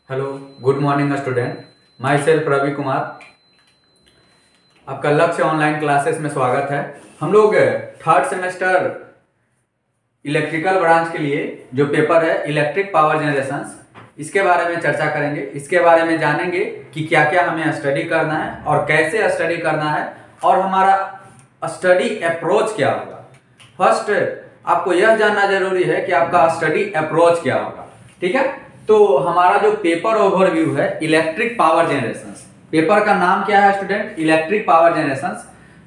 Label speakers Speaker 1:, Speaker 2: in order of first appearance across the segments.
Speaker 1: Hello, good morning student. Myself Ravi Kumar, आपका लक्ष्य online classes में स्वागत है। हम लोग थर्ड सेमेस्टर इलेक्ट्रिकल ब्रांच के लिए जो पेपर है इलेक्ट्रिक पावर जनरेशंस, इसके बारे में चर्चा करेंगे। इसके बारे में जानेंगे कि क्या क्या हमें स्टडी करना है और कैसे स्टडी करना है और हमारा स्टडी अप्रोच क्या होगा। फर्स्ट आपको यह जानना जरूरी है कि आपका स्टडी अप्रोच क्या होगा। ठीक है, तो हमारा जो पेपर ओवरव्यू है इलेक्ट्रिक पावर जनरेशंस, पेपर का नाम क्या है स्टूडेंट? Electric power generations.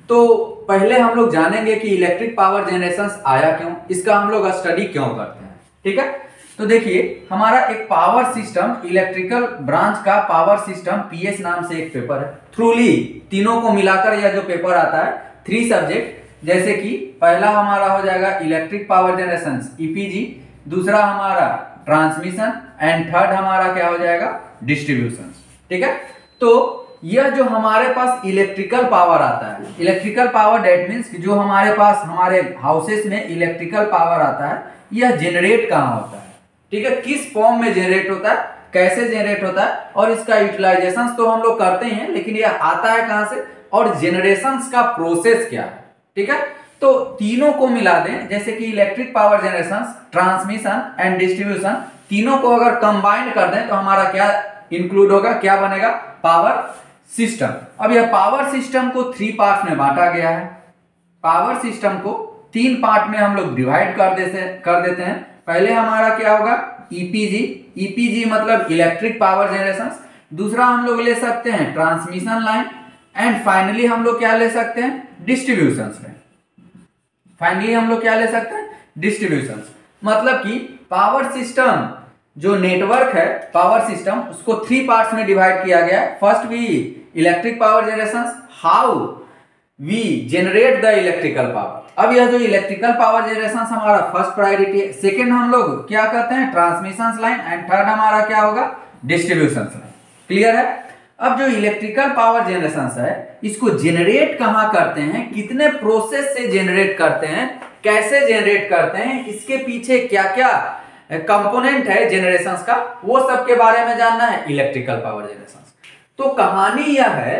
Speaker 1: तो पहले हम लोग जानेंगे कि इलेक्ट्रिक पावर जनरेशंस आया क्यों, इसका हम लोग स्टडी क्यों करते हैं। ठीक है, तो देखिए हमारा एक पावर सिस्टम इलेक्ट्रिकल ब्रांच का पावर सिस्टम पीएस नाम से एक पेपर है। थ्रूली तीनों को मिलाकर यह जो पेपर आता है 3 सब्जेक्ट, जैसे कि पहला हमारा हो जाएगा इलेक्ट्रिक पावर जनरेशंस ईपीजी, दूसरा हमारा ट्रांसमिशन एंड थर्ड हमारा क्या हो जाएगा डिस्ट्रीब्यूशन। ठीक है, तो यह जो हमारे पास इलेक्ट्रिकल पावर आता है, इलेक्ट्रिकल पावर दैट मींस जो हमारे पास हमारे हाउसेस में इलेक्ट्रिकल पावर आता है, यह जनरेट कहाँ होता है। ठीक है, किस फॉर्म में जनरेट होता है, कैसे जनरेट होता है और इसका यूटिलाइजेशन तो हम लोग करते हैं, लेकिन यह आता है कहां से और जनरेशन का प्रोसेस क्या है। ठीक है, तो तीनों को मिला दें, जैसे कि electric power generation, transmission and distribution, तीनों को अगर कंबाइन कर दें तो हमारा क्या इंक्लूड होगा, क्या बनेगा? Power system. अब यह पावर सिस्टम को 3 पार्ट में बांटा गया है। पावर सिस्टम को 3 पार्ट में हम लोग डिवाइड कर देते हैं। पहले हमारा क्या होगा ईपीजी, ईपीजी मतलब इलेक्ट्रिक पावर जनरेशन। दूसरा हम लोग ले सकते हैं ट्रांसमिशन लाइन एंड फाइनली हम लोग क्या ले सकते हैं डिस्ट्रीब्यूशन लाइन। फाइनली हम लोग क्या ले सकते हैं डिस्ट्रीब्यूशन, मतलब कि पावर सिस्टम जो नेटवर्क है पावर सिस्टम, उसको 3 पार्ट्स में डिवाइड किया गया है। First we electric power generation, how we generate the electrical power. अब यह जो इलेक्ट्रिकल पावर जनरेशन हमारा फर्स्ट प्रायोरिटी है। सेकंड हम लोग क्या कहते हैं ट्रांसमिशन लाइन एंड थर्ड हमारा क्या होगा डिस्ट्रीब्यूशन लाइन। क्लियर है? अब जो इलेक्ट्रिकल पावर जनरेशन है इसको जनरेट कहां करते हैं, कितने प्रोसेस से जनरेट करते हैं, कैसे जनरेट करते हैं, इसके पीछे क्या क्या कंपोनेंट है जनरेशन का, वो सब के बारे में जानना है इलेक्ट्रिकल पावर जनरेशन। तो कहानी यह है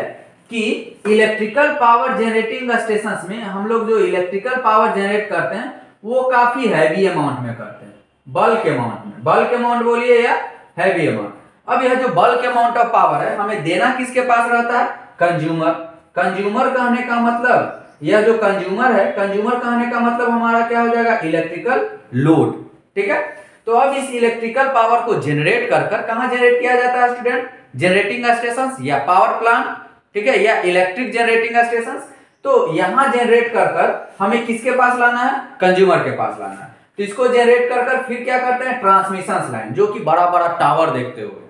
Speaker 1: कि इलेक्ट्रिकल पावर जनरेटिंग स्टेशन में हम लोग जो इलेक्ट्रिकल पावर जनरेट करते हैं वो काफी हैवी अमाउंट में करते हैं, बल्क अमाउंट में। बल्क अमाउंट बोलिए या हैवी अमाउंट। अब यह जो बल्क अमाउंट ऑफ पावर है हमें देना किसके पास रहता है? कंज्यूमर। कंज्यूमर कहने का मतलब यह जो कंज्यूमर है, कंज्यूमर कहने का मतलब हमारा क्या हो जाएगा इलेक्ट्रिकल लोड। ठीक है, तो अब इस इलेक्ट्रिकल पावर को जनरेट कर कहां जनरेट किया जाता है स्टूडेंट? जनरेटिंग स्टेशन या पावर प्लांट, ठीक है, या इलेक्ट्रिक जनरेटिंग स्टेशन। तो यहां जनरेट कर हमें किसके पास लाना है? कंज्यूमर के पास लाना है। तो इसको जनरेट कर फिर क्या करते हैं ट्रांसमिशन लाइन, जो कि बड़ा बड़ा टावर देखते हुए,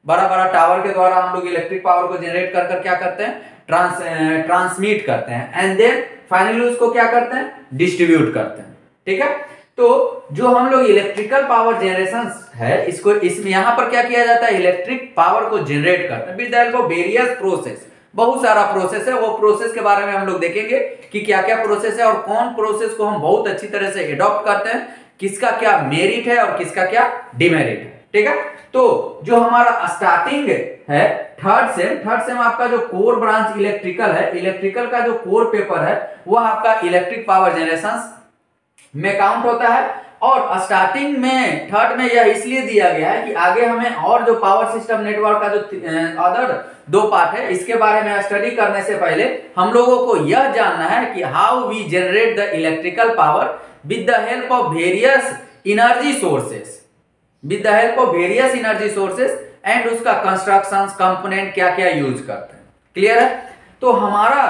Speaker 1: बड़ा बड़ा टावर के द्वारा हम लोग इलेक्ट्रिक पावर को जनरेट कर क्या करते हैं ट्रांसमिट करते हैं एंड देन फाइनली उसको क्या करते हैं डिस्ट्रीब्यूट करते हैं। ठीक है, तो जो हम लोग इलेक्ट्रिकल पावर जनरेशन है इसको इसमें यहां पर क्या किया जाता है इलेक्ट्रिक पावर को जनरेट करते हैं with the help of various process. बहुत सारा प्रोसेस है, वो प्रोसेस के बारे में हम लोग देखेंगे कि क्या क्या प्रोसेस है और कौन प्रोसेस को हम बहुत अच्छी तरह से एडॉप्ट करते हैं, किसका क्या मेरिट है और किसका क्या डिमेरिट है। ठीक है, तो जो हमारा स्टार्टिंग है थर्ड सेम आपका जो कोर ब्रांच इलेक्ट्रिकल है, इलेक्ट्रिकल का जो कोर पेपर है वो आपका इलेक्ट्रिक पावर जनरेशन में काउंट होता है। और स्टार्टिंग में थर्ड में यह इसलिए दिया गया है कि आगे हमें और जो पावर सिस्टम नेटवर्क का जो अदर 2 पार्ट है इसके बारे में स्टडी करने से पहले हम लोगों को यह जानना है कि how we generate the electrical power with the help of various energy sources, with the help of various energy sources and उसका कंस्ट्रक्शन कंपोनेंट क्या क्या यूज करते हैं। क्लियर है? तो हमारा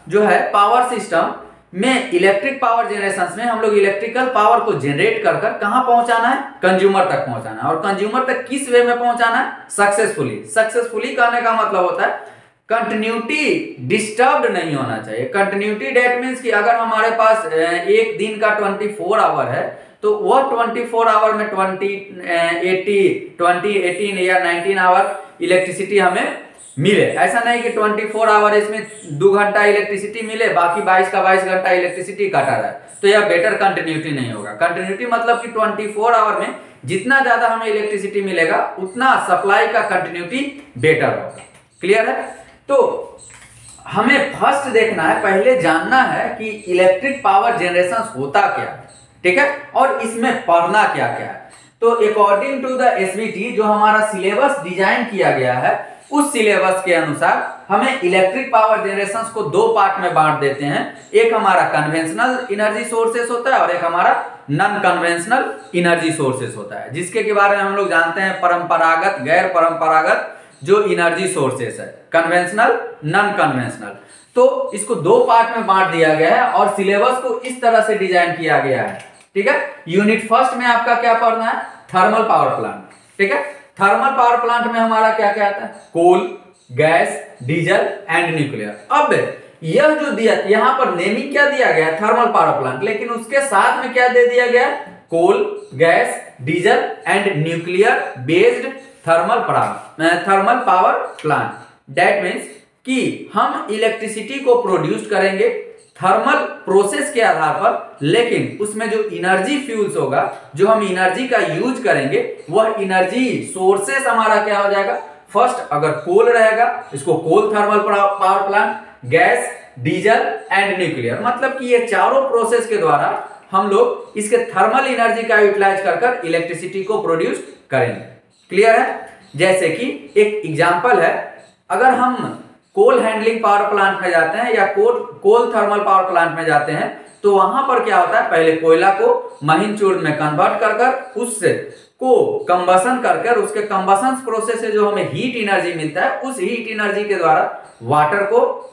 Speaker 1: जो है पावर सिस्टम में इलेक्ट्रिक पावर जनरेशन में हम लोग इलेक्ट्रिकल पावर को जनरेट कर कहां पहुंचाना है? कंज्यूमर तक पहुंचाना है। और कंज्यूमर तक किस वे में पहुंचाना है? सक्सेसफुली। सक्सेसफुली कहने का मतलब होता है कंटिन्यूटी डिस्टर्ब्ड नहीं होना चाहिए। कंटिन्यूटी दैट मींस कि अगर हमारे पास एक दिन का 24 आवर है तो वह 24 आवर में 20, 18 या 19 आवर इलेक्ट्रिसिटी हमें मिले। ऐसा नहीं कि 24 आवर इसमें 2 घंटा इलेक्ट्रिसिटी मिले, बाकी 22 का 22 घंटा इलेक्ट्रिसिटी काटा रहा है, तो यह बेटर कंटिन्यूटी नहीं होगा। कंटिन्यूटी मतलब कि 24 आवर में जितना ज्यादा हमें इलेक्ट्रिसिटी मिलेगा उतना सप्लाई का कंटिन्यूटी बेटर होगा। क्लियर है? तो हमें फर्स्ट देखना है, पहले जानना है कि इलेक्ट्रिक पावर जनरेशन होता क्या है, ठीक है, और इसमें पढ़ना क्या क्या है। तो अकॉर्डिंग टू द एसवीटी जो हमारा सिलेबस डिजाइन किया गया है, उस सिलेबस के अनुसार हमें इलेक्ट्रिक पावर जनरेशन को 2 पार्ट में बांट देते हैं। एक हमारा कन्वेंशनल एनर्जी सोर्सेस होता है और एक हमारा नॉन कन्वेंशनल एनर्जी सोर्सेस होता है, जिसके के बारे में हम लोग जानते हैं परंपरागत, गैर परंपरागत जो एनर्जी सोर्सेस है, कन्वेंशनल, नॉन कन्वेंशनल। तो इसको 2 पार्ट में बांट दिया गया है और सिलेबस को इस तरह से डिजाइन किया गया है, ठीक है। यूनिट फर्स्ट में आपका क्या पढ़ना है? थर्मल पावर प्लांट, ठीक है। थर्मल पावर प्लांट में हमारा क्या क्या आता है? कोल, गैस, डीजल एंड न्यूक्लियर। अब यह जो दिया, यहां पर नेमिंग क्या दिया गया है? थर्मल पावर प्लांट, लेकिन उसके साथ में क्या दे दिया गया? Coal, gas, diesel and nuclear based thermal power plant. That means कि हम इलेक्ट्रिसिटी को प्रोड्यूस करेंगे थर्मल प्रोसेस के आधार पर, लेकिन उसमें जो एनर्जी फ्यूल्स होगा, जो हम एनर्जी का यूज करेंगे, वह एनर्जी सोर्सेस हमारा क्या हो जाएगा? फर्स्ट अगर कोल रहेगा, इसको coal thermal power plant, gas, diesel and nuclear, मतलब कि ये चारों प्रोसेस के द्वारा हम लोग इसके थर्मल एनर्जी का यूटिलाइज कर इलेक्ट्रिसिटी को प्रोड्यूस करेंगे। क्लियर है? जैसे कि एक एग्जांपल है, अगर हम कोल हैंडलिंग पावर प्लांट में जाते हैं या कोल थर्मल पावर प्लांट में जाते हैं, तो वहां पर क्या होता है? पहले कोयला को महीन चूर्ण में कन्वर्ट कर उससे को कंबसन कर उसके कंबसन प्रोसेस से जो हमें हीट एनर्जी मिलता है, उस हीट एनर्जी के द्वारा वाटर को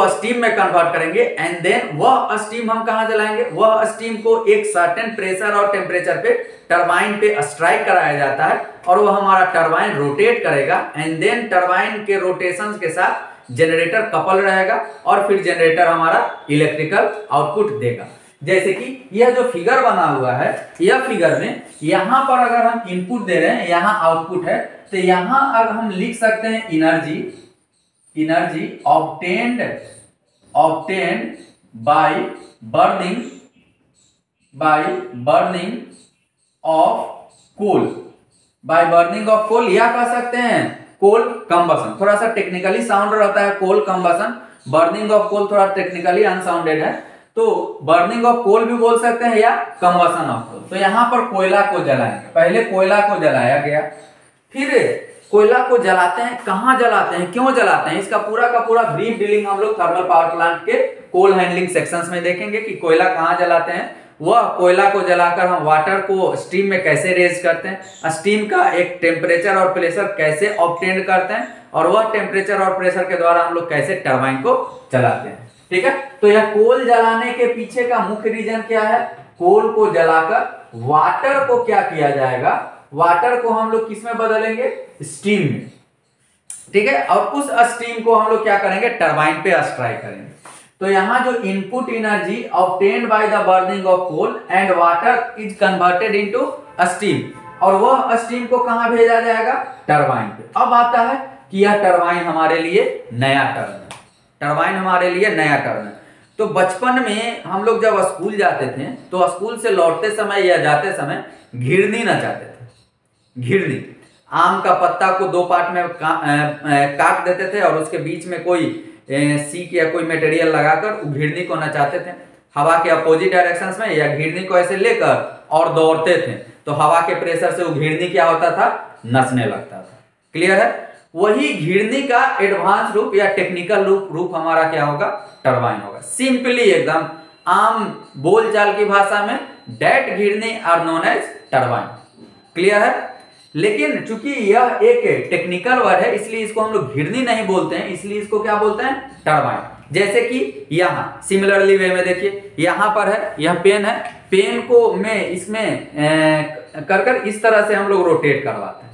Speaker 1: स्टीम में कन्वर्ट करेंगे एंड देन वह स्टीम हम कहां जलाएंगे? वह स्टीम को एक सर्टेन प्रेशर और टेम्परेचर पे टरबाइन पे स्ट्राइक कराया जाता है और वह हमारा टरबाइन रोटेट करेगा एंड देन टरबाइन के रोटेशन के साथ जनरेटर कपल रहेगा और फिर जनरेटर हमारा इलेक्ट्रिकल आउटपुट देगा। जैसे कि यह जो फिगर बना हुआ है, यह फिगर में यहां पर अगर हम इनपुट दे रहे हैं, यहां आउटपुट है, तो यहां अगर हम लिख सकते हैं energy obtained by burning of coal, या कह सकते हैं कोल कंबसन। थोड़ा सा टेक्निकली साउंड रहता है कोल कंबसन, बर्निंग ऑफ कोल थोड़ा टेक्निकली अनसाउंडेड है, तो बर्निंग ऑफ कोल भी बोल सकते हैं या कंबसन ऑफ कोल। तो यहां पर कोयला को जलाएंगे, पहले कोयला को जलाया गया, फिर कोयला को जलाते हैं, कहां जलाते हैं, क्यों जलाते हैं, इसका पूरा का पूरा ब्रीफ डीलिंग हम लोग थर्मल पावर प्लांट के कोल हैंडलिंग सेक्शंस में देखेंगे कि कोयला कहां जलाते हैं, वह कोयला को जलाकर हम वाटर को स्टीम में कैसे रेज करते हैं, स्टीम का एक टेम्परेचर और प्रेशर कैसे ऑब्टेन करते हैं, और वह टेम्परेचर और प्रेशर के द्वारा हम लोग कैसे टरबाइन को चलाते हैं। ठीक है, तो यह कोल जलाने के पीछे का मुख्य रीजन क्या है? कोल को जलाकर वाटर को क्या किया जाएगा? वाटर को हम लोग किस में बदलेंगे? स्टीम में। ठीक है, और उस स्टीम को हम लोग क्या करेंगे? टरबाइन पे स्ट्राइक करेंगे। तो यहां जो input energy obtained by the burning of coal and water is converted into steam, और वह स्टीम को कहां भेजा जाएगा? टरबाइन पे। अब आता है कि यह टरबाइन हमारे लिए नया टर्म है, टरबाइन हमारे लिए नया टर्म है। तो बचपन में हम लोग जब स्कूल जाते थे, तो स्कूल से लौटते समय या जाते समय घिरनी नचाते थे। घिरनी, आम का पत्ता को दो पार्ट में काट देते थे और उसके बीच में कोई सीक या कोई मटेरियल लगाकर घिरनी को नचाते थे हवा के अपोजिट डायरेक्शंस में, या घिरनी को ऐसे लेकर और दौड़ते थे, तो हवा के प्रेशर से वो घिरनी क्या होता था? नचने लगता था। क्लियर है? वही घिरनी का एडवांस रूप या टेक्निकल रूप हमारा क्या होगा? टरबाइन होगा। सिंपली एकदम आम बोलचाल की भाषा में दैट घिरनी are known as turbine. Clear है? लेकिन चूंकि यह एक टेक्निकल वर्ड है, इसलिए इसको हम लोग घिरनी नहीं बोलते हैं, इसलिए इसको क्या बोलते हैं? टरबाइन। जैसे कि यहां सिमिलरली वे में देखिए, यहां पर है, यह पेन है, पेन को में इसमें कर इस तरह से हम लोग रोटेट करवाते हैं।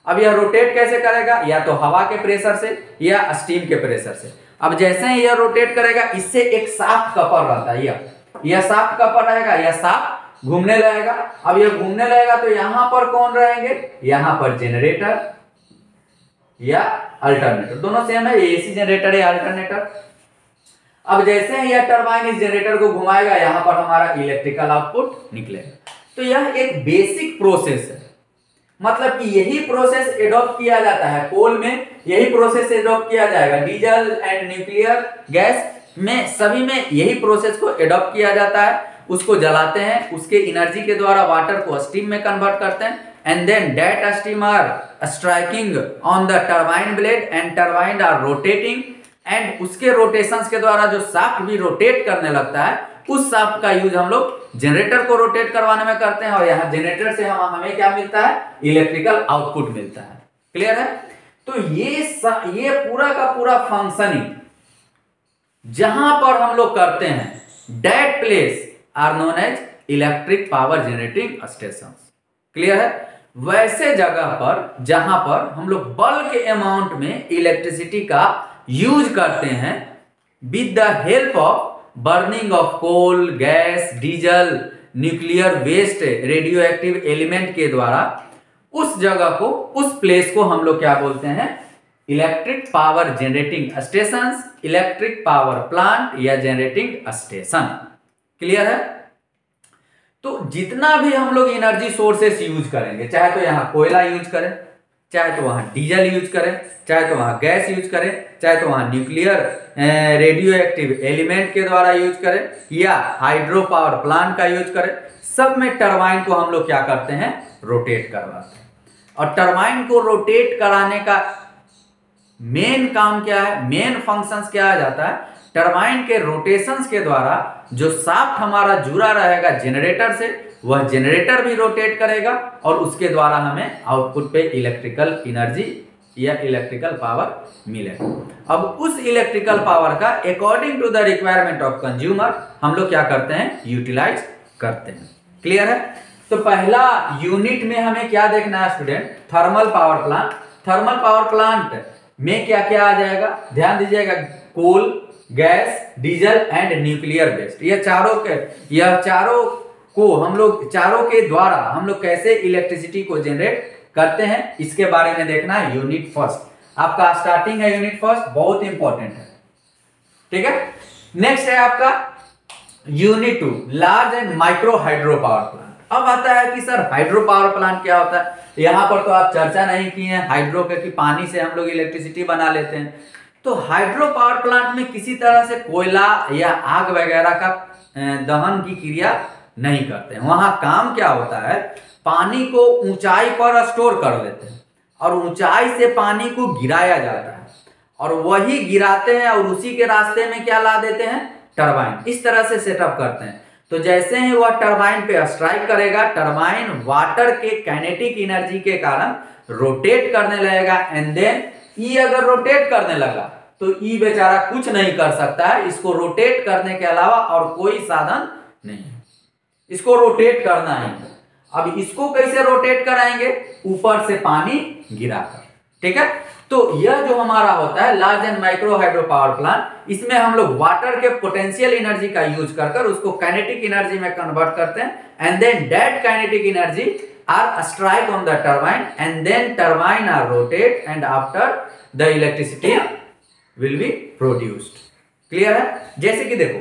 Speaker 1: अब यह रोटेट कैसे करेगा? या तो हवा के प्रेशर से या स्टीम के प्रेशर से। अब जैसे ही यह रोटेट करेगा, इससे एक शाफ्ट कपर रहता है, यह शाफ्ट कपर रहेगा, यह शाफ्ट घूमने लगेगा। अब यह घूमने लगेगा तो यहां पर कौन रहेंगे? यहां पर जनरेटर, या अल्टरनेटर, दोनों सेम है, एसी जनरेटर या अल्टरनेटर। अब जैसे ही यह टरबाइन इस जनरेटर को घुमाएगा, यहां पर हमारा इलेक्ट्रिकल आउटपुट निकलेगा। तो यह एक बेसिक प्रोसेस है, मतलब कि यही प्रोसेस एडॉप्ट किया जाता है कोल में, यही प्रोसेस एडॉप्ट किया जाएगा डीजल एंड न्यूक्लियर गैस में, सभी में यही प्रोसेस को एडॉप्ट किया जाता है। उसको जलाते हैं, उसके एनर्जी के द्वारा वाटर को स्टीम में कन्वर्ट करते हैं, and then that steam are striking on the turbine blade and turbine are rotating, and उसके रोटेशंस के द्वारा जो शाफ्ट भी रोटेट करने लगता है, उस शाफ्ट का यूज हम लोग जनरेटर को रोटेट करवाने में करते हैं, और यहाँ जनरेटर से हमें क्या मिलता है, इलेक्ट्रिकल आउटपुट मिलता है। क्लियर है? तो ये पूरा का पूरा फंक्शनिंग जहां पर हम लोग करते हैं, that place are known as electric power generating station. Clear है? वैसे जगह पर जहां पर हम लोग बल्क अमाउंट में इलेक्ट्रिसिटी का यूज करते हैं with the help of burning of coal, gas, diesel, nuclear waste, radioactive element के द्वारा, उस जगह को, उस प्लेस को हम लोग क्या बोलते हैं, electric power generating station, electric power plant या जनरेटिंग स्टेशन। क्लियर है? तो जितना भी हम लोग एनर्जी सोर्सेस यूज करेंगे, चाहे तो यहां कोयला यूज करें, चाहे तो वहां डीजल यूज करें, चाहे तो वहां गैस यूज करें, चाहे तो वहां न्यूक्लियर रेडियो एक्टिव एलिमेंट के द्वारा यूज करें, या हाइड्रो पावर प्लांट का यूज करें, सब में टरबाइन को हम लोग क्या करते हैं, रोटेट करवाते हैं। और टरबाइन को रोटेट कराने का मेन काम क्या है, मेन फंक्शंस क्या आ जाता है, टरबाइन के रोटेशंस के द्वारा जो शाफ्ट हमारा जुड़ा रहेगा जनरेटर से, वह जनरेटर भी रोटेट करेगा, और उसके द्वारा हमें आउटपुट पे इलेक्ट्रिकल एनर्जी या इलेक्ट्रिकल पावर मिलेगा। अब उस इलेक्ट्रिकल पावर का according to the requirement of consumer हम लोग क्या करते हैं, यूटिलाइज करते हैं। क्लियर है? तो पहला यूनिट में हमें क्या देखना है student, thermal power plant. Thermal power plant में क्या क्या आ जाएगा, ध्यान दीजिएगा, coal, gas, diesel and nuclear waste, यह चारों को हम लोग, चारों के द्वारा हम लोग कैसे इलेक्ट्रिसिटी को जनरेट करते हैं, इसके बारे में देखना है। यूनिट फर्स्ट आपका स्टार्टिंग है, यूनिट फर्स्ट बहुत इंपॉर्टेंट है। ठीक है? नेक्स्ट है आपका unit 2, large and micro hydro power plant. अब आता है कि सर हाइड्रो पावर प्लांट क्या होता है, यहां पर तो आप चर्चा नहीं की है हाइड्रो के, कि पानी से हम लोग इलेक्ट्रिसिटी बना लेते हैं। तो हाइड्रो पावर प्लांट में किसी तरह से कोयला या आग वगैरह का दहन की क्रिया नहीं करते हैं। वहां काम क्या होता है, पानी को ऊंचाई पर स्टोर कर लेते हैं, और ऊंचाई से पानी को गिराया जाता है, और वही गिराते हैं, और उसी के रास्ते में क्या ला देते हैं, टरबाइन। इस तरह से सेटअप करते हैं। तो जैसे ही वह टरबाइन पे स्ट्राइक करेगा, टरबाइन वाटर के काइनेटिक एनर्जी के कारण रोटेट करने लगेगा, एंड देन ई अगर रोटेट करने लगा तो ई बेचारा कुछ नहीं कर सकता है, इसको रोटेट करने के अलावा और कोई साधन नहीं है, इसको रोटेट करना है। अब इसको कैसे रोटेट कराएंगे, ऊपर से पानी गिराकर। ठीक है? तो यह जो हमारा होता है large and micro hydro power plant, इसमें हम लोग वाटर के पोटेंशियल एनर्जी का यूज कर उसको काइनेटिक एनर्जी में कन्वर्ट करते हैं, and then that kinetic energy are strike on the turbine, and then turbine are rotate, and after the electricity will be produced. Clear है? जैसे कि देखो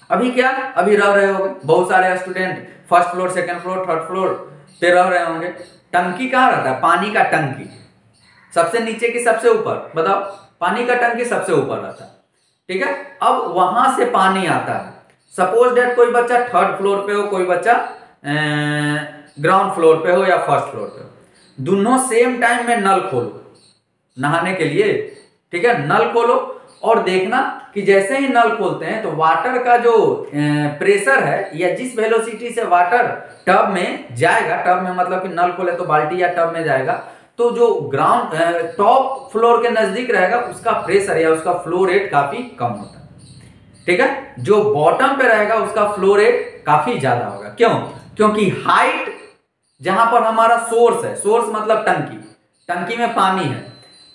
Speaker 1: अभी क्या, अभी रह रहे होंगे बहुत सारे student first floor, second floor, third floor पे रह रहे होंगे। टंकी कहाँ रहता है, पानी का टंकी सबसे नीचे की सबसे ऊपर, बताओ, पानी का टंकी सबसे ऊपर रहता है। ठीक है? अब वहां से पानी आता है, सपोज दैट कोई बच्चा थर्ड फ्लोर पे हो, कोई बच्चा ग्राउंड फ्लोर पे हो या फर्स्ट फ्लोर पे हो, दोनों सेम टाइम में नल खोलो नहाने के लिए। ठीक है? नल खोलो और देखना कि जैसे ही नल खोलते हैं तो वाटर का जो प्रेशर है, या जिस वेलोसिटी से वाटर टब में जाएगा, टब में मतलब कि नल खोले तो बाल्टी या टब में जाएगा, तो जो ग्राउंड टॉप फ्लोर के नजदीक रहेगा उसका प्रेशर या उसका फ्लो रेट काफी कम होता है। ठीक है? जो बॉटम पे रहेगा उसका फ्लो रेट काफी ज्यादा होगा। क्यों? क्योंकि हाइट जहां पर हमारा सोर्स है, सोर्स मतलब टंकी, टंकी में पानी है,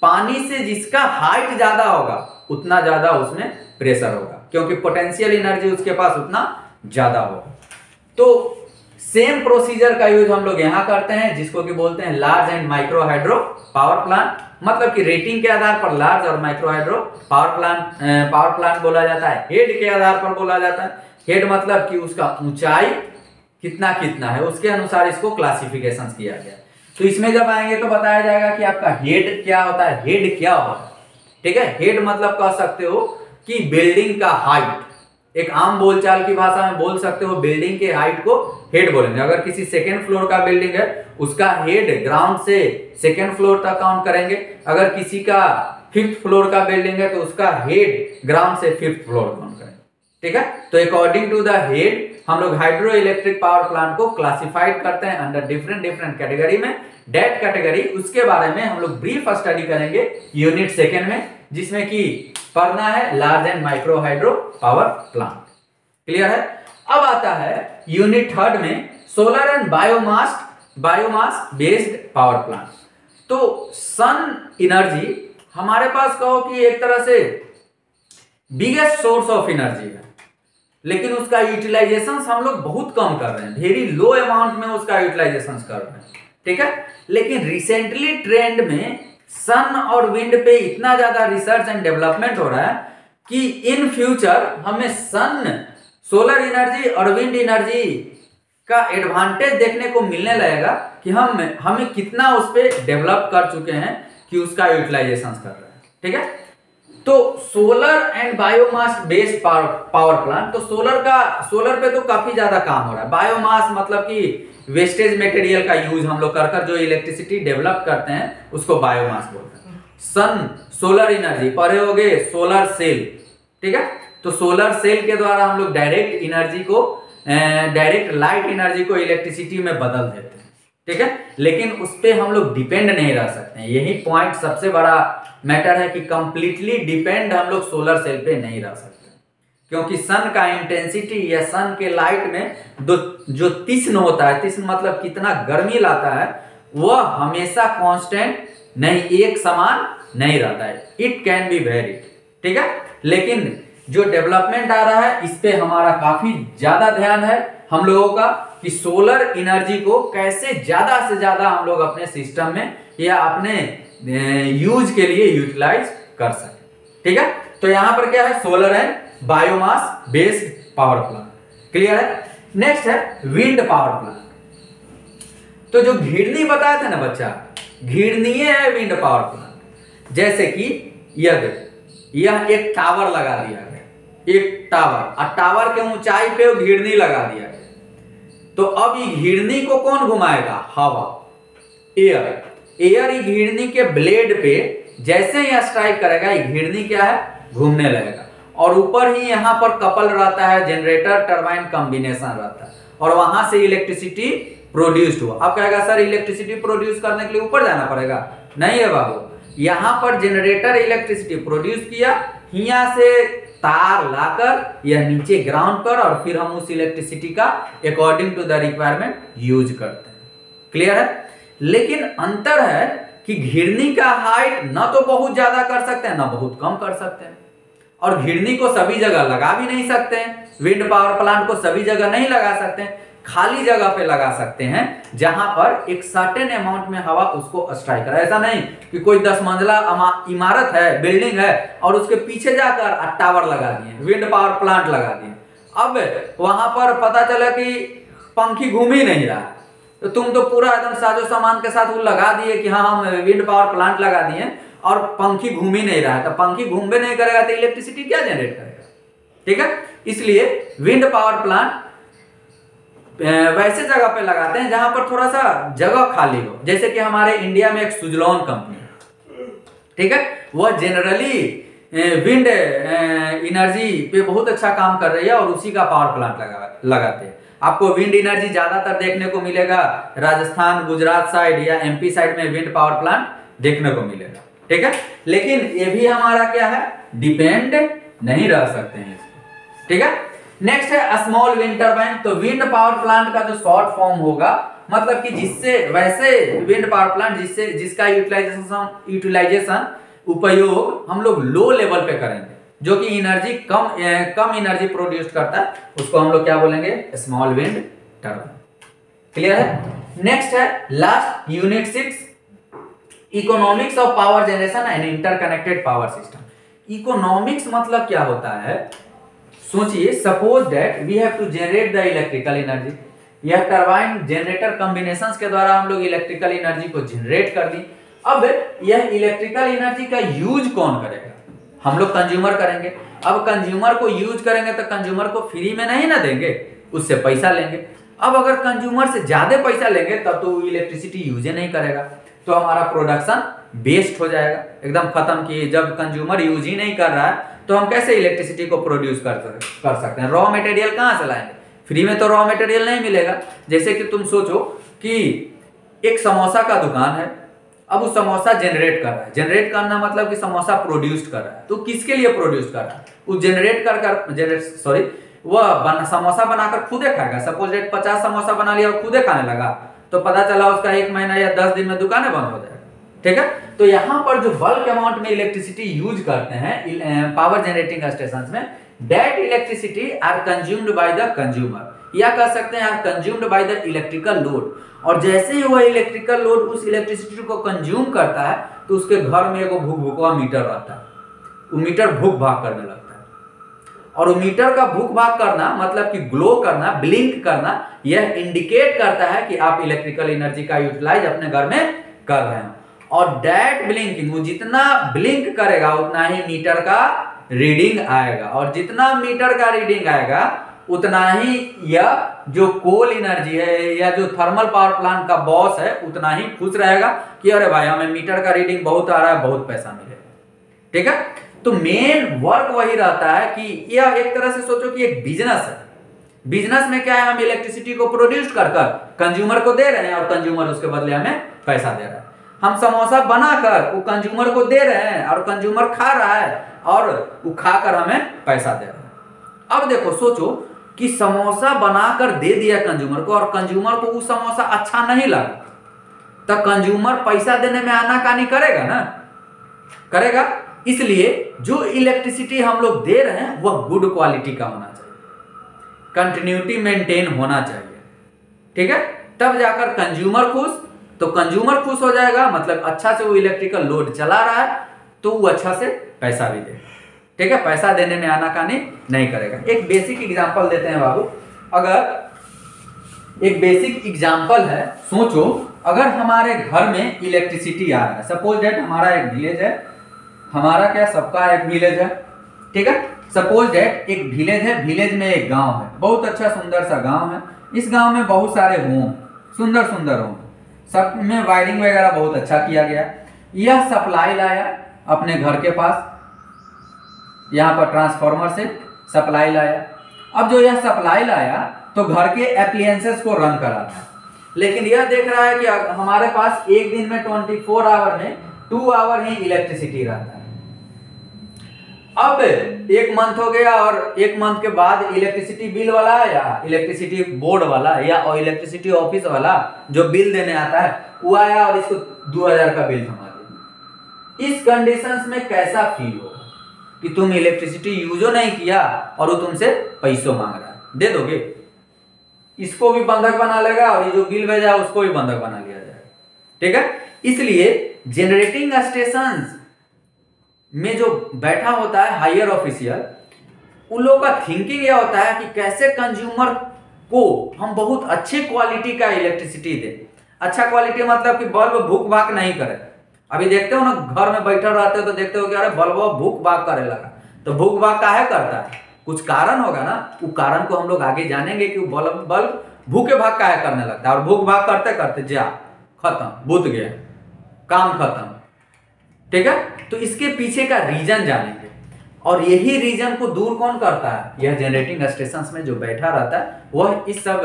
Speaker 1: पानी से जिसका हाइट ज्यादा होगा उतना ज्यादा उसमें प्रेशर होगा, क्योंकि पोटेंशियल एनर्जी उसके पास उतना ज्यादा होगा। तो सेम प्रोसीजर का यूज हम लोग यहाँ करते हैं, जिसको कि बोलते हैं large and micro hydro power plant. मतलब कि रेटिंग के आधार पर लार्ज और माइक्रो हाइड्रो पावर प्लांट बोला जाता है। हेड के आधार पर बोला जाता है। हेड मतलब कि उसका ऊंचाई कितना कितना है, उसके अनुसार इसको क्लासिफिकेशन किया गया। तो इसमें जब आएंगे तो बताया जाएगा कि आपका हेड क्या होता है, हेड क्या होता है। ठीक है, हेड मतलब कह सकते हो कि बिल्डिंग का हाइट, एक आम बोलचाल की भाषा में बोल सकते हो बिल्डिंग के हाइट को हेड बोलेंगे। अगर किसी सेकेंड फ्लोर का बिल्डिंग है उसका हेड ग्राउंड से सेकेंड फ्लोर तक काउंट करेंगे। अगर किसी का 5th फ्लोर का बिल्डिंग है तो उसका हेड ग्राउंड से 5th फ्लोर काउंट करेंगे। ठीक है, तो अकॉर्डिंग टू द हेड हम लोग हाइड्रो इलेक्ट्रिक पावर प्लांट को क्लासिफाइड करते हैं अंडर डिफरेंट डिफरेंट कैटेगरी में। डेट कैटेगरी उसके बारे में हम लोग ब्रीफ स्टडी करेंगे यूनिट सेकेंड में, जिसमें कि पढ़ना है large and micro hydro power plant. Clear है। अब आता है यूनिट थर्ड में solar and biomass based power plant. तो सन एनर्जी हमारे पास कहो कि एक तरह से बिगेस्ट सोर्स ऑफ एनर्जी है, लेकिन उसका यूटिलाइजेशन हम लोग बहुत कम कर रहे हैं, वेरी लो अमाउंट में उसका यूटिलाइजेशन कर रहे हैं। ठीक है, लेकिन रिसेंटली ट्रेंड में सन और विंड पे इतना ज्यादा रिसर्च एंड डेवलपमेंट हो रहा है कि इन फ्यूचर हमें सन, सोलर एनर्जी और विंड एनर्जी का एडवांटेज देखने को मिलने लगेगा कि हमें कितना उस पर डेवलप कर चुके हैं कि उसका यूटिलाइजेशन कर रहे हैं। ठीक है, तो solar and biomass based power plant, तो सोलर पे तो काफी ज्यादा काम हो रहा है। बायोमास मतलब कि वेस्टेज मटेरियल का यूज हम लोग कर जो इलेक्ट्रिसिटी डेवलप करते हैं उसको बायोमास बोलते हैं। सन सोलर एनर्जी पढ़े होगे, सोलर सेल। ठीक है, तो सोलर सेल के द्वारा हम लोग डायरेक्ट लाइट एनर्जी को इलेक्ट्रिसिटी में बदल देते हैं। ठीक है, लेकिन उस पर हम लोग डिपेंड नहीं रह सकते हैं। यही पॉइंट सबसे बड़ा मैटर है कि कंप्लीटली डिपेंड हम लोग सोलर सेल पे नहीं रह सकते, क्योंकि सन का इंटेंसिटी या सन के लाइट में जो तीक्ष्ण होता है, तीक्ष्ण मतलब कितना गर्मी लाता है, वह हमेशा कांस्टेंट नहीं, एक समान नहीं रहता है। It can be very. ठीक है, लेकिन जो डेवलपमेंट आ रहा है इस पे हमारा काफी ज्यादा ध्यान है हम लोगों का कि सोलर एनर्जी को कैसे ज्यादा से ज्यादा हम लोग अपने सिस्टम में या अपने यूज के लिए यूटिलाइज कर सके। ठीक है, तो यहां पर क्या है, solar and biomass based power plant. Clear है। नेक्स्ट है विंड पावर प्लांट। तो जो घिरनी बताया था ना बच्चा, घिरनीय है विंड पावर प्लांट। जैसे कि यह एक टावर लगा दिया गया, एक टावर, और टावर के ऊंचाई पे घिरनी लगा दिया गया। तो अब ये घिरनी को कौन घुमाएगा, हवा, एयर ये घिरनी के ब्लेड पे जैसे ही स्ट्राइक करेगा ये घिरनी क्या है, घूमने लगेगा। और ऊपर ही यहाँ पर कपल रहता है, जनरेटर टरबाइन कॉम्बिनेशन रहता है, और वहां से इलेक्ट्रिसिटी प्रोड्यूस्ड हुआ। अब कहेगा सर इलेक्ट्रिसिटी प्रोड्यूस करने के लिए ऊपर जाना पड़ेगा, नहीं है बाबू। यहाँ पर जनरेटर इलेक्ट्रिसिटी प्रोड्यूस किया, यहाँ से तार लाकर या नीचे ग्राउंड पर, और फिर हम उस इलेक्ट्रिसिटी का according to the requirement use करते हैं। क्लियर है। लेकिन अंतर है कि घिरनी का हाइट ना तो बहुत ज्यादा कर सकते हैं ना बहुत कम कर सकते हैं, और घिरनी को सभी जगह लगा भी नहीं सकते हैं। विंड पावर प्लांट को सभी जगह नहीं लगा सकते हैं, खाली जगह पे लगा सकते हैं जहां पर एक सर्टेन अमाउंट में हवा उसको स्ट्राइक करे। ऐसा नहीं कि कोई 10 मंजिला इमारत है, बिल्डिंग है, और उसके पीछे जाकर टावर लगा दिए, विंड पावर प्लांट लगा दिए। अब वहां पर पता चला कि पंखी घूम ही नहीं रहा, तो तुम तो पूरा एकदम साजो सामान के साथ वो लगा दिए कि हाँ हम विंड पावर प्लांट लगा दिए, और पंखी घूम ही नहीं रहा है। तो पंखी घूमबे नहीं करेगा तो इलेक्ट्रिसिटी क्या जनरेट करेगा। ठीक है, इसलिए विंड पावर प्लांट वैसे जगह पे लगाते हैं जहां पर थोड़ा सा जगह खाली हो। जैसे कि हमारे इंडिया में एक सुजलॉन कंपनी, ठीक है, वह जनरली विंड एनर्जी पे बहुत अच्छा काम कर रही है और उसी का पावर प्लांट लगाते हैं। आपको विंड एनर्जी ज्यादातर देखने को मिलेगा राजस्थान, गुजरात साइड या एमपी साइड में विंड पावर प्लांट देखने को मिलेगा। ठीक है, लेकिन ये भी हमारा क्या है, डिपेंड नहीं रह सकते हैं इसको। ठीक है, नेक्स्ट है स्मॉल विंड टरबाइन। तो विंड पावर प्लांट का जो शॉर्ट फॉर्म होगा, मतलब कि जिससे वैसे विंड पावर प्लांट जिसका यूटिलाइजेशन उपयोग हम लोग लो लेवल पे करेंगे, जो कि एनर्जी कम एनर्जी प्रोड्यूस करता है, उसको हम लोग क्या बोलेंगे, स्मॉल विंड टरबाइन। क्लियर है। नेक्स्ट है last unit 6, economics of power generation and interconnected power system. Economics मतलब क्या होता है, सोचिए, suppose that we have to generate the electrical energy. यह टरबाइन जनरेटर कॉम्बिनेशंस के द्वारा हम लोग इलेक्ट्रिकल एनर्जी को जनरेट कर दी। अब यह इलेक्ट्रिकल एनर्जी का यूज कौन करेगा, हम लोग कंज्यूमर करेंगे। अब कंज्यूमर को यूज करेंगे तो कंज्यूमर को फ्री में नहीं ना देंगे, उससे पैसा लेंगे। अब अगर कंज्यूमर से ज्यादा पैसा लेंगे तब तो इलेक्ट्रिसिटी यूज ही नहीं करेगा, तो हमारा प्रोडक्शन वेस्ट हो जाएगा, एकदम खत्म। कि जब कंज्यूमर यूज ही नहीं कर रहा है तो हम कैसे इलेक्ट्रिसिटी को प्रोड्यूस कर सकते हैं। रॉ मटेरियल कहाँ से लाएंगे, फ्री में तो रॉ मटेरियल नहीं मिलेगा। जैसे कि तुम सोचो कि एक समोसा का दुकान है, अब वो समोसा जनरेट कर रहा है। जनरेट करना मतलब कि समोसा प्रोड्यूस कर रहा है, तो किसके लिए प्रोड्यूस कर रहा है, वो वह समोसा बनाकर खुदे खाएगा। सपोज डेट 50 समोसा बना लिया और खुदे खाने लगा, तो पता चला उसका 1 महीना या 10 दिन में दुकानें बंद हो जाएगा। ठीक है, तो यहाँ पर जो बल्क अमाउंट में इलेक्ट्रिसिटी यूज करते हैं पावर जनरेटिंग स्टेशन में, that electricity are consumed by the consumer, या कह सकते हैं are consumed by the electrical load. और जैसे ही वह इलेक्ट्रिकल लोड उस इलेक्ट्रिसिटी को कंज्यूम करता है तो उसके घर में एक भूक भुकवा मीटर रहता है, वो मीटर भूक भाग करने लगता है। और वो मीटर का भूक भाग करना मतलब कि ग्लो करना, ब्लिंक करना, यह इंडिकेट करता है कि आप इलेक्ट्रिकल एनर्जी का यूटिलाइज अपने घर में कर रहे हैं। और दैट ब्लिंकिंग, वो जितना ब्लिंक करेगा उतना ही मीटर का रीडिंग आएगा, और जितना मीटर का रीडिंग आएगा उतना ही यह जो कोल एनर्जी है या जो थर्मल पावर प्लांट का बॉस है उतना ही खुश रहेगा कि अरे भाई हमें मीटर का रीडिंग बहुत आ रहा है, बहुत पैसा मिलेगा। ठीक है, तो मेन वर्क वही रहता है कि यह एक तरह से सोचो कि एक बिजनेस है। बिजनेस में क्या है, हम इलेक्ट्रिसिटी को प्रोड्यूस कर कंज्यूमर को दे रहे हैं और कंज्यूमर उसके बदले हमें पैसा दे रहा है। हम समोसा बनाकर वो कंज्यूमर को दे रहे हैं और कंज्यूमर खा रहा है और वो खाकर हमें पैसा दे रहा है। अब देखो, सोचो कि समोसा बनाकर दे दिया कंज्यूमर को और कंज्यूमर को वो समोसा अच्छा नहीं लगा, तो कंज्यूमर पैसा देने में आनाकानी करेगा ना, करेगा। इसलिए जो इलेक्ट्रिसिटी हम लोग दे रहे हैं वह गुड क्वालिटी का होना चाहिए, कंटिन्यूटी मेंटेन होना चाहिए। ठीक है, तब जाकर कंज्यूमर खुश, तो कंज्यूमर खुश हो जाएगा, मतलब अच्छा से वो इलेक्ट्रिकल लोड चला रहा है तो वो अच्छा से पैसा भी दे। ठीक है, पैसा देने में आनाकानी नहीं करेगा। एक बेसिक एग्जांपल देते हैं बाबू। अगर एक बेसिक एग्जांपल है, सोचो अगर हमारे घर में इलेक्ट्रिसिटी आ रहा है, सपोज दैट हमारा एक विलेज है, हमारा क्या सबका एक विलेज है। ठीक है, सपोज दैट एक विलेज है, विलेज में एक गांव है, बहुत अच्छा सुंदर सा गांव है। इस गांव में बहुत सारे होम, सुंदर सुंदर होम, सब में वायरिंग वगैरह बहुत अच्छा किया गया। यह सप्लाई लाया अपने घर के पास, यहाँ पर ट्रांसफार्मर से सप्लाई लाया। अब जो यह सप्लाई लाया तो घर के एप्लियंसेस को रन करा था, लेकिन यह देख रहा है कि हमारे पास एक दिन में 24 आवर में 2 आवर ही इलेक्ट्रिसिटी रहता है। अब 1 मंथ हो गया और 1 मंथ के बाद इलेक्ट्रिसिटी बिल वाला या इलेक्ट्रिसिटी बोर्ड वाला या इलेक्ट्रिसिटी ऑफिस वाला जो बिल देने आता है वो आया और इसको 2000 का बिल थमा दिया। इस कंडीशंस में कैसा फील होगा कि तुम इलेक्ट्रिसिटी यूज नहीं किया और वो तुमसे पैसों मांग रहा है, दे दोगे? इसको भी बंधक बना लेगा और ये जो बिल भेजा उसको भी बंधक बना लिया जाएगा। ठीक है, इसलिए जनरेटिंग स्टेशन में जो बैठा होता है हायर ऑफिशियल, उन लोगों का थिंकिंग यह होता है कि कैसे कंज्यूमर को हम बहुत अच्छे क्वालिटी का इलेक्ट्रिसिटी दें। अच्छा क्वालिटी मतलब कि बल्ब भूख भाग नहीं करे। अभी देखते हो ना, घर में बैठे रहते हो तो देखते हो कि अरे बल्ब भूख भाग करे लगा, तो भूख भाग काहे करता है, कुछ कारण होगा ना। वो कारण को हम लोग आगे जानेंगे कि बल्ब भूखे भाग काहे करने लगता है, और भूख भाग करते करते जा खत्म, बुझ गया, काम खत्म। ठीक है, तो इसके पीछे का रीजन जानेंगे, और यही रीजन को दूर कौन करता है, यह जनरेटिंग स्टेशन में जो बैठा रहता है वह इस सब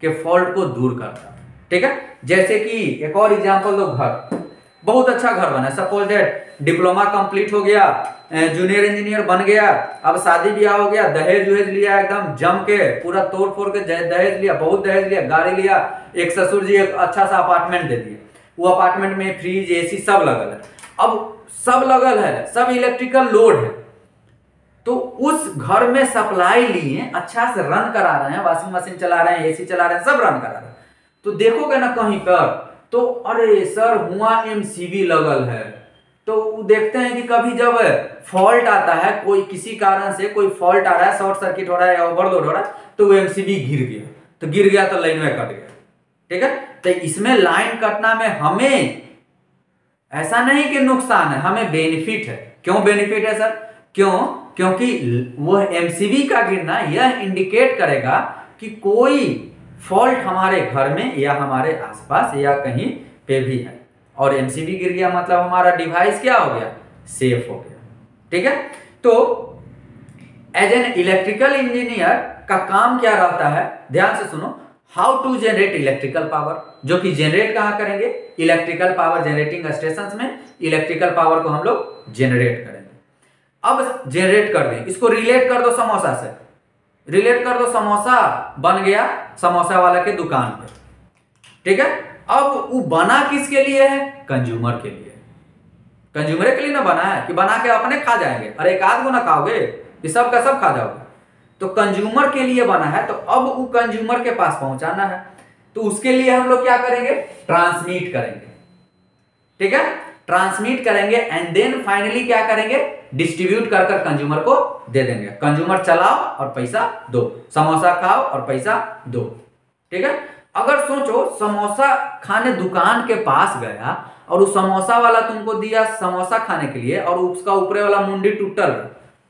Speaker 1: के फॉल्ट को दूर करता है। ठीक है, जैसे कि एक और एग्जांपल दो, घर, बहुत अच्छा घर बना, सपोज दैट डिप्लोमा कंप्लीट हो गया, जूनियर इंजीनियर बन गया, अब शादी ब्याह हो गया, दहेज वहेज लिया, एकदम जम के पूरा तोड़ फोड़ के दहेज लिया, बहुत दहेज लिया, गाड़ी लिया, एक ससुर जी एक अच्छा सा अपार्टमेंट दे दिए, वो अपार्टमेंट में फ्रिज एसी सब लगल है। अब सब लगल है, सब इलेक्ट्रिकल लोड है, तो उस घर में सप्लाई लिए अच्छा से रन करा रहे हैं, वॉशिंग मशीन चला रहे हैं, एसी चला रहे हैं, सब रन करा रहे हैं, तो देखोगे ना कहीं पर, तो अरे सर हुआ एमसीबी लगल है, तो देखते हैं कि कभी जब फॉल्ट आता है, कोई किसी कारण से कोई फॉल्ट आ रहा है, शॉर्ट सर्किट हो रहा है या ओवरलोड हो रहा है, तो वो एमसीबी गिर गया, तो गिर गया तो लाइन में कट गया। ठीक है, तो इसमें लाइन कटना में हमें ऐसा नहीं कि नुकसान है, हमें बेनिफिट है। क्यों बेनिफिट है सर? क्योंकि वह एमसीबी का गिरना यह इंडिकेट करेगा कि कोई फॉल्ट हमारे घर में या हमारे आसपास या कहीं पे भी है, और एमसीबी गिर गया मतलब हमारा डिवाइस क्या हो गया? सेफ हो गया। ठीक है, तो एज एन इलेक्ट्रिकल इंजीनियर का काम क्या रहता है, ध्यान से सुनो। How to generate electrical power, जो कि जनरेट कहां करेंगे? इलेक्ट्रिकल पावर जनरेटिंग स्टेशंस में इलेक्ट्रिकल पावर को हम लोग जनरेट करेंगे। अब जनरेट कर दें, इसको रिलेट कर दो समोसा से, रिलेट कर दो, समोसा बन गया समोसा वाला के दुकान पे। ठीक है, अब वो बना किसके लिए है? कंज्यूमर के लिए। कंज्यूमर के लिए ना बना है कि बना के अपने खा जाएंगे, अरे एक आध गो ना खाओगे, ये सब का सब खा जाओगे। तो कंज्यूमर के लिए बना है, तो अब वो कंज्यूमर के पास पहुंचाना है, तो उसके लिए हम लोग क्या करेंगे? ट्रांसमिट करेंगे। ठीक है, ट्रांसमिट करेंगे एंड देन फाइनली क्या करेंगे? डिस्ट्रीब्यूट कर कर कंज्यूमर को दे देंगे। कंज्यूमर चलाओ और पैसा दो, समोसा खाओ और पैसा दो। ठीक है, अगर सोचो समोसा खाने दुकान के पास गया और उस समोसा वाला तुमको दिया समोसा खाने के लिए, और उसका ऊपरे वाला मुंडी टूटल,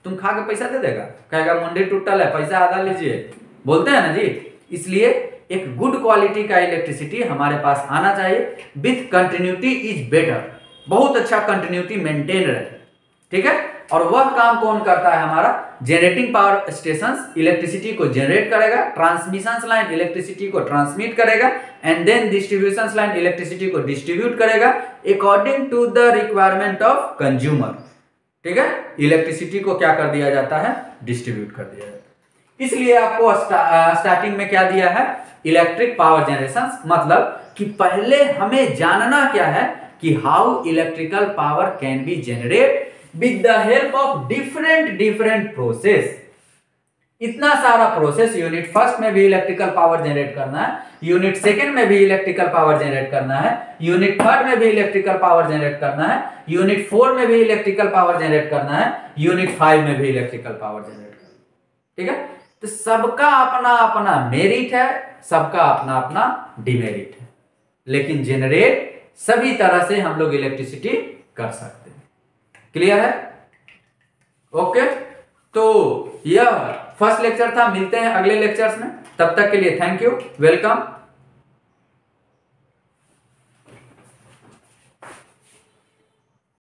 Speaker 1: तुम खा के पैसा दे देगा? कहेगा मुंडी टूटल है, पैसा आधा लीजिए, बोलते हैं ना जी। इसलिए एक गुड क्वालिटी का इलेक्ट्रिसिटी हमारे पास आना चाहिए। विथ कंटिन्यूटी इज बेटर, बहुत अच्छा कंटिन्यूटी मेंटेन रहे। ठीक है, और वह काम कौन करता है? हमारा जनरेटिंग पावर स्टेशंस इलेक्ट्रिसिटी को जनरेट करेगा, ट्रांसमिशन लाइन इलेक्ट्रिसिटी को ट्रांसमिट करेगा, and then distribution line electricity को डिस्ट्रीब्यूट करेगा according to the requirement of consumer. ठीक है, इलेक्ट्रिसिटी को क्या कर दिया जाता है? डिस्ट्रीब्यूट कर दिया जाता है। इसलिए आपको स्टार्टिंग में क्या दिया है? इलेक्ट्रिक पावर जनरेशन, मतलब कि पहले हमें जानना क्या है कि how electrical power can be generate with the help of different process. इतना सारा प्रोसेस, यूनिट फर्स्ट में भी इलेक्ट्रिकल पावर जनरेट करना है, यूनिट सेकंड में भी इलेक्ट्रिकल पावर जनरेट करना है, यूनिट थर्ड में भी इलेक्ट्रिकल पावर जनरेट करना है, यूनिट 4 में भी इलेक्ट्रिकल पावर जनरेट करना है, यूनिट 5 में भी इलेक्ट्रिकल पावर जनरेट करना है। ठीक है, तो सबका अपना अपना मेरिट है, सबका अपना अपना डिमेरिट है, लेकिन जनरेट सभी तरह से हम लोग इलेक्ट्रिसिटी कर सकते हैं। क्लियर है? ओके, तो यह फर्स्ट लेक्चर था, मिलते हैं अगले लेक्चर्स में, तब तक के लिए थैंक यू, वेलकम।